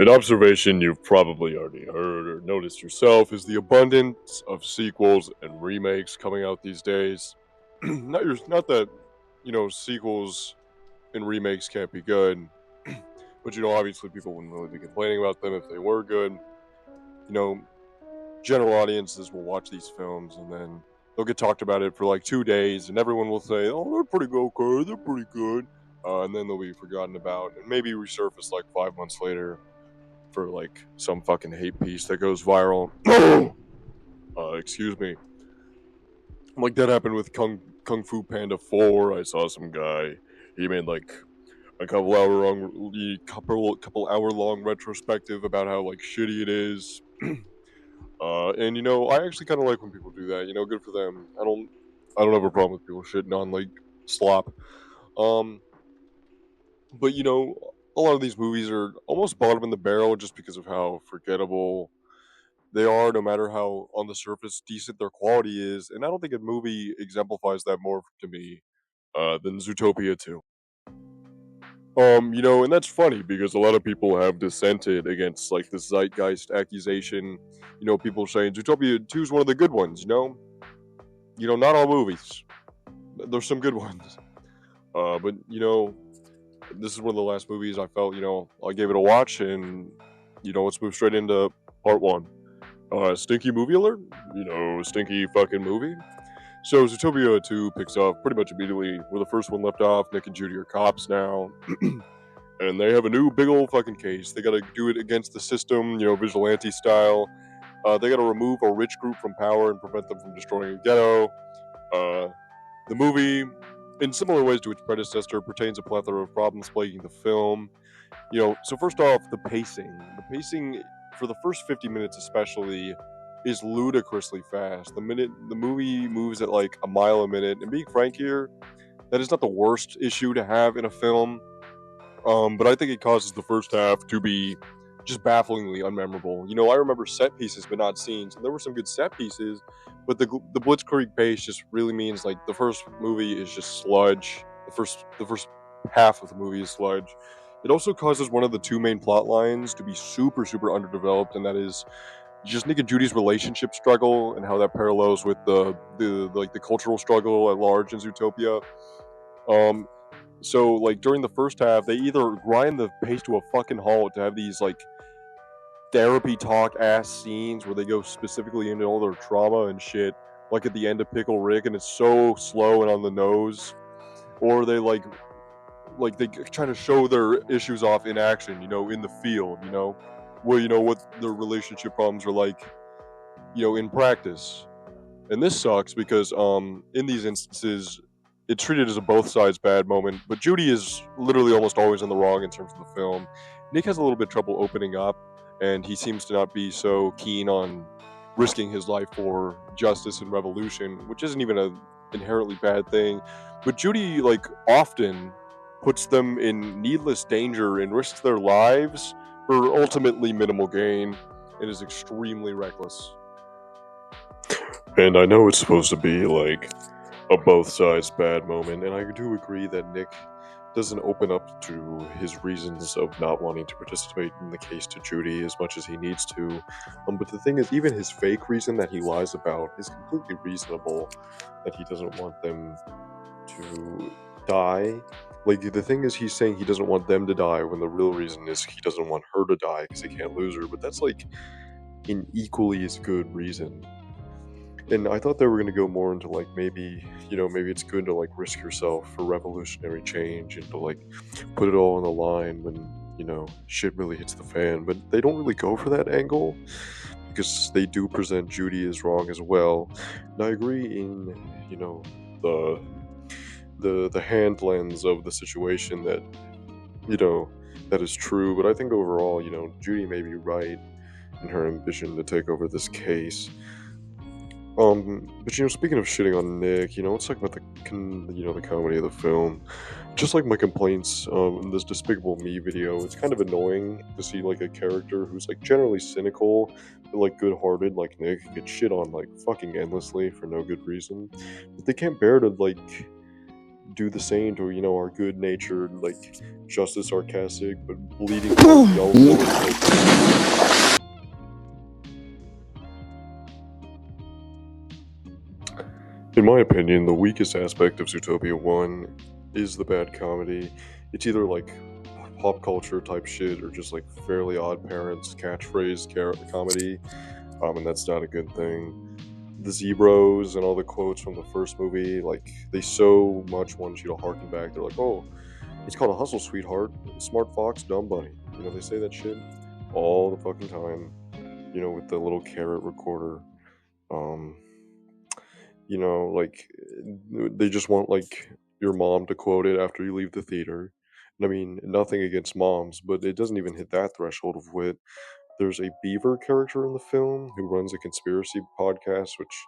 An observation you've probably already heard or noticed yourself is the abundance of sequels and remakes coming out these days. Not that sequels and remakes can't be good, but obviously people wouldn't really be complaining about them if they were good. You know, general audiences will watch these films and then they'll get talked about it for like 2 days, and everyone will say, "Oh, they're pretty good, okay, they're pretty good," and then they'll be forgotten about and maybe resurface like 5 months later for like some fucking hate piece that goes viral. Excuse me. Like that happened with Kung Fu Panda 4. I saw some guy. He made like a couple hour long retrospective about how like shitty it is. And I actually kind of like when people do that. Good for them. I don't have a problem with people shitting on like slop. Um, but a lot of these movies are almost bottom in the barrel just because of how forgettable they are, no matter how on the surface decent their quality is. And I don't think a movie exemplifies that more to me than Zootopia 2. And that's funny because a lot of people have dissented against like the zeitgeist accusation. People saying Zootopia 2 is one of the good ones. Not all movies. There's some good ones. But this is one of the last movies I felt. I gave it a watch, and let's move straight into part one. Stinky movie alert? Stinky fucking movie. So Zootopia 2 picks up pretty much immediately where the first one left off. Nick and Judy are cops now. And they have a new big old fucking case. They gotta do it against the system, vigilante style. They gotta remove a rich group from power and prevent them from destroying a ghetto. The movie, in similar ways to its predecessor, pertains a plethora of problems plaguing the film. So first off, the pacing. The pacing for the first 50 minutes especially is ludicrously fast. The movie moves at like a mile a minute, and being frank here, that is not the worst issue to have in a film. But I think it causes the first half to be just bafflingly unmemorable. I remember set pieces but not scenes, and there were some good set pieces, but the Blitzkrieg pace just really means like the first movie is just sludge. The first half of the movie is sludge. It also causes one of the two main plot lines to be super super underdeveloped, and that is just Nick and Judy's relationship struggle and how that parallels with the cultural struggle at large in Zootopia. Um, so like during the first half, they either grind the pace to a fucking halt to have these like therapy talk ass scenes where they go specifically into all their trauma and shit, like at the end of Pickle Rick, and it's so slow and on the nose, or they like they try to show their issues off in action, in the field, where what their relationship problems are like, in practice. And this sucks because in these instances it's treated as a both sides bad moment, but Judy is literally almost always in the wrong in terms of the film. Nick has a little bit trouble opening up, and he seems to not be so keen on risking his life for justice and revolution, which isn't even a inherently bad thing. But Judy like often puts them in needless danger and risks their lives for ultimately minimal gain, and is extremely reckless. And I know it's supposed to be like a both sides bad moment, and I do agree that Nick doesn't open up to his reasons of not wanting to participate in the case to Judy as much as he needs to. But the thing is, even his fake reason that he lies about is completely reasonable, that he doesn't want them to die. Like, the thing is, he's saying he doesn't want them to die when the real reason is he doesn't want her to die because he can't lose her, but that's like an equally as good reason. And I thought they were going to go more into like maybe it's good to like risk yourself for revolutionary change and to like put it all on the line when shit really hits the fan. But they don't really go for that angle because they do present Judy as wrong as well. And I agree in the hand lens of the situation that that is true. But I think overall Judy may be right in her ambition to take over this case. But speaking of shitting on Nick, let's talk about the comedy of the film. Just like my complaints in this Despicable Me video, it's kind of annoying to see like a character who's like generally cynical, but like good-hearted, like Nick, get shit on like fucking endlessly for no good reason. But they can't bear to like do the same to our good-natured, like just as sarcastic but bleeding yellow like In my opinion, the weakest aspect of Zootopia 1 is the bad comedy. It's either like pop culture type shit or just like Fairly Odd Parents catchphrase comedy, and that's not a good thing. The Zebros and all the quotes from the first movie, like, they so much want you to harken back. They're like, oh, it's called a hustle, sweetheart. Smart fox, dumb bunny. They say that shit all the fucking time, with the little carrot recorder. Um, like, they just want, like, your mom to quote it after you leave the theater. And I mean, nothing against moms, but it doesn't even hit that threshold of wit. There's a beaver character in the film who runs a conspiracy podcast, which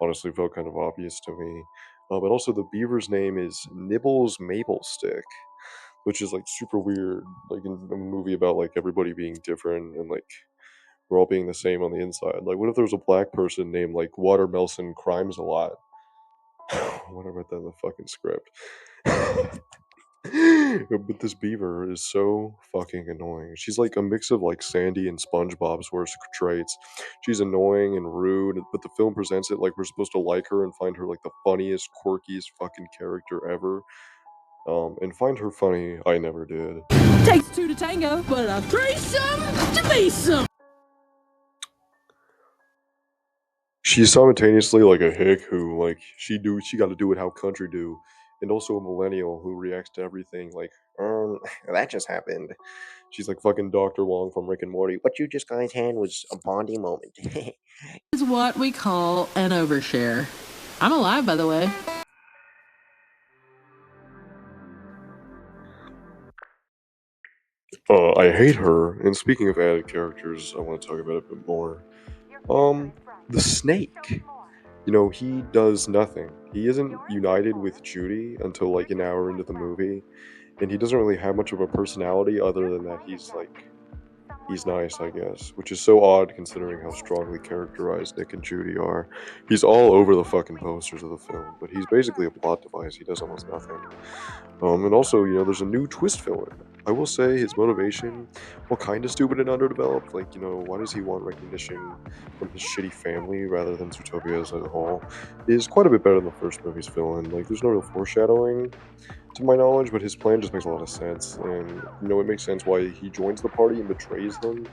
honestly felt kind of obvious to me. But also, the beaver's name is Nibbles Maple Stick, which is like super weird. Like in a movie about like everybody being different and like we're all being the same on the inside. Like, what if there was a black person named like Water Melson Crimes a Lot? What about that in the fucking script? But this beaver is so fucking annoying. She's like a mix of like Sandy and SpongeBob's worst traits. She's annoying and rude, but the film presents it like we're supposed to like her and find her like the funniest, quirkiest fucking character ever. And find her funny, I never did. Takes two to tango, but a threesome to be some. She's simultaneously like a hick who like she got to do it how country do, and also a millennial who reacts to everything like, that just happened. She's like fucking Dr. Wong from Rick and Morty. What you just guys had was a bonding moment. Is what we call an overshare. I'm alive, by the way. I hate her. And speaking of added characters, I want to talk about it a bit more. The snake. He does nothing. He isn't united with Judy until like an hour into the movie, and he doesn't really have much of a personality other than that he's nice, I guess, which is so odd considering how strongly characterized Nick and Judy are. He's all over the fucking posters of the film, but he's basically a plot device. He does almost nothing. And also, there's a new twist villain. I will say his motivation, while kind of stupid and underdeveloped, like, why does he want recognition from his shitty family rather than Zootopia as a whole, is quite a bit better than the first movie's villain. Like, there's no real foreshadowing, to my knowledge, but his plan just makes a lot of sense, and, it makes sense why he joins the party and betrays them.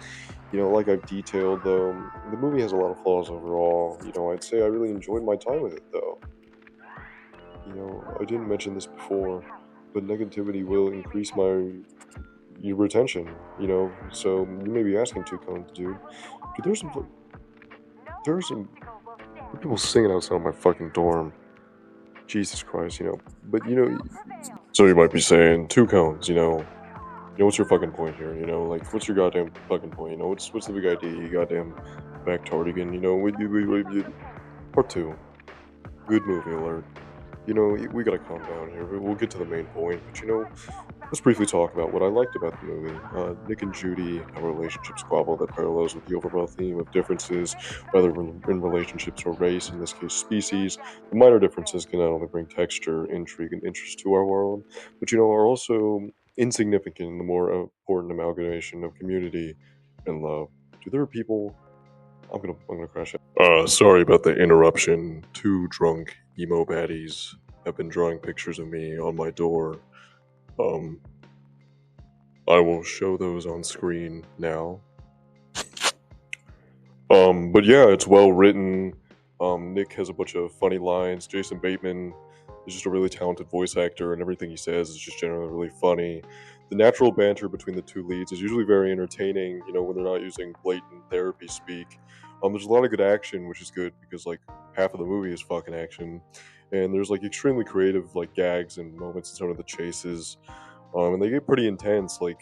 Like I've detailed, though, the movie has a lot of flaws overall. I'd say I really enjoyed my time with it, though. I didn't mention this before, but negativity will increase your retention, so you may be asking two cones, dude. There's some people singing outside my fucking dorm. Jesus Christ, but so you might be saying, two cones, what's your fucking point here, like, what's your goddamn fucking point, what's the big idea, you goddamn backtardigan, part two, good movie alert. We gotta calm down here. We'll get to the main point, but let's briefly talk about what I liked about the movie. Nick and Judy have a relationship squabble that parallels with the overall theme of differences, whether in relationships or race, in this case species. The minor differences can not only bring texture, intrigue, and interest to our world, but are also insignificant in the more important amalgamation of community and love. There are people. I'm gonna crash out. Sorry about the interruption. Two drunk emo baddies have been drawing pictures of me on my door. I will show those on screen now. But yeah, it's well written. Nick has a bunch of funny lines. Jason Bateman is just a really talented voice actor, and everything he says is just generally really funny. The natural banter between the two leads is usually very entertaining, when they're not using blatant therapy speak. There's a lot of good action, which is good because like half of the movie is fucking action, and there's like extremely creative like gags and moments in some of the chases, and they get pretty intense. Like,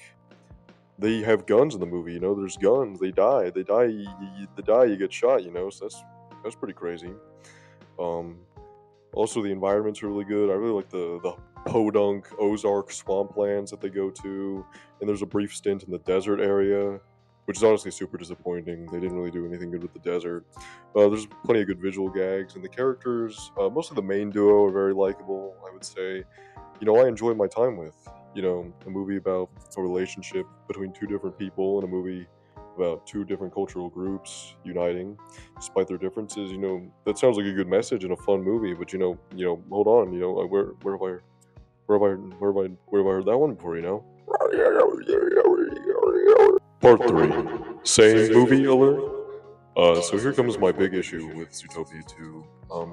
they have guns in the movie. There's guns. They die. You get shot. So that's pretty crazy. Um, Also, the environments are really good. I really like the podunk Ozark swamplands that they go to, and there's a brief stint in the desert area, which is honestly super disappointing. They didn't really do anything good with the desert. There's plenty of good visual gags, and the characters, most of the main duo are very likable, I would say. I enjoyed my time with, a movie about a relationship between two different people, and a movie about two different cultural groups uniting despite their differences. That sounds like a good message and a fun movie. But hold on. Where have I heard that one before? Part three. Same movie alert. So here comes my big issue with Zootopia 2.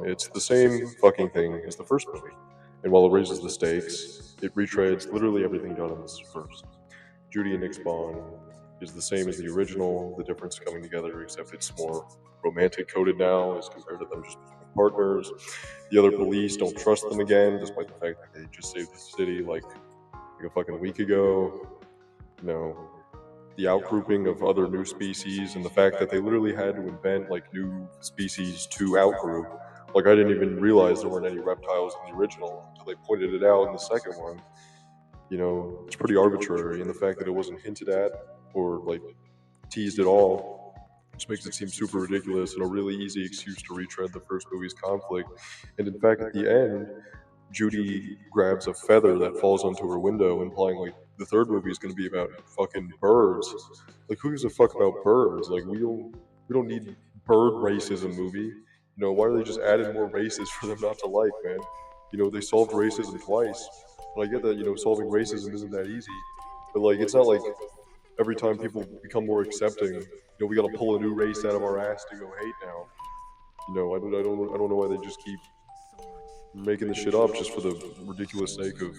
It's the same fucking thing as the first movie, and while it raises the stakes, it retreads literally everything done in this first. Judy and Nick's bond is the same as the original. The difference coming together, except it's more romantic coded now as compared to them just becoming partners. The other police don't trust them again, despite the fact that they just saved the city like a fucking week ago. The outgrouping of other new species and the fact that they literally had to invent like new species to outgroup. Like I didn't even realize there weren't any reptiles in the original until they pointed it out in the second one. It's pretty arbitrary, and the fact that it wasn't hinted at or like teased at all just makes it seem super ridiculous and a really easy excuse to retread the first movie's conflict. And in fact, at the end, Judy grabs a feather that falls onto her window, implying like the third movie is going to be about fucking birds. Like, who gives a fuck about birds? Like, we don't need bird racism movie. Why are they just adding more races for them not to like, man? They solved racism twice. And I get that solving racism isn't that easy, but like it's not like every time people become more accepting, we gotta pull a new race out of our ass to go hate now. I don't know why they just keep making this shit up just for the ridiculous sake of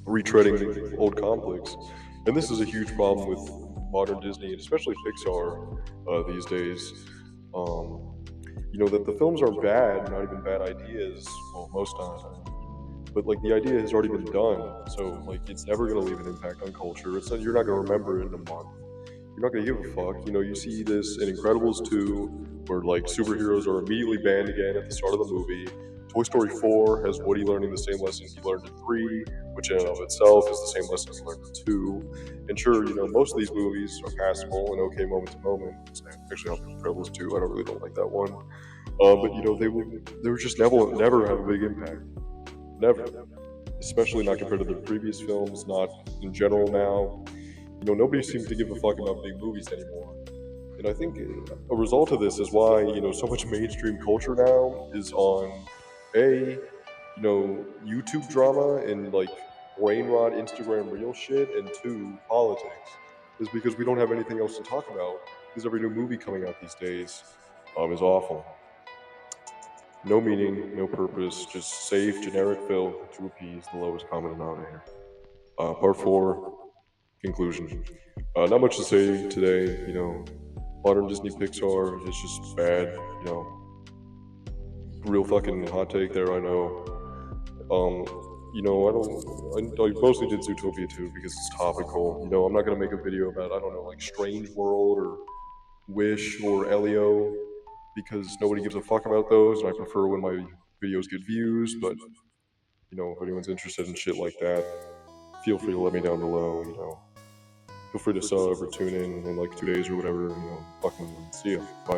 retreading old conflicts. And this is a huge problem with modern Disney and especially Pixar these days. That the films aren't bad, not even bad ideas, well, most times. But like the idea has already been done, so like it's never gonna leave an impact on culture. You're not gonna remember it in a month. You're not gonna give a fuck. You see this in Incredibles 2, where like superheroes are immediately banned again at the start of the movie. Toy Story 4 has Woody learning the same lesson he learned in 3, which in and of itself is the same lesson he learned in 2. And sure, most of these movies are passable and okay moment to moment. Actually, not Incredibles 2. I don't like that one. But they were just never have a big impact. Never. Especially not compared to the previous films, not in general now. Nobody seems to give a fuck about big movies anymore. And I think a result of this is why, so much mainstream culture now is on YouTube drama and like brain rot Instagram reel shit, and 2, politics. Is because we don't have anything else to talk about. Because every new movie coming out these days is awful. No meaning, no purpose, just safe, generic fill to appease the lowest common denominator. Part 4, conclusion. Not much to say today, modern Disney Pixar is just bad, Real fucking hot take there, I know. I mostly did Zootopia 2 because it's topical. I'm not gonna make a video about, I don't know, like Strange World or Wish or Elio, because nobody gives a fuck about those, and I prefer when my videos get views. But if anyone's interested in shit like that, feel free to let me down below. Feel free to sub or tune in like 2 days or whatever. Fucking see ya. Bye.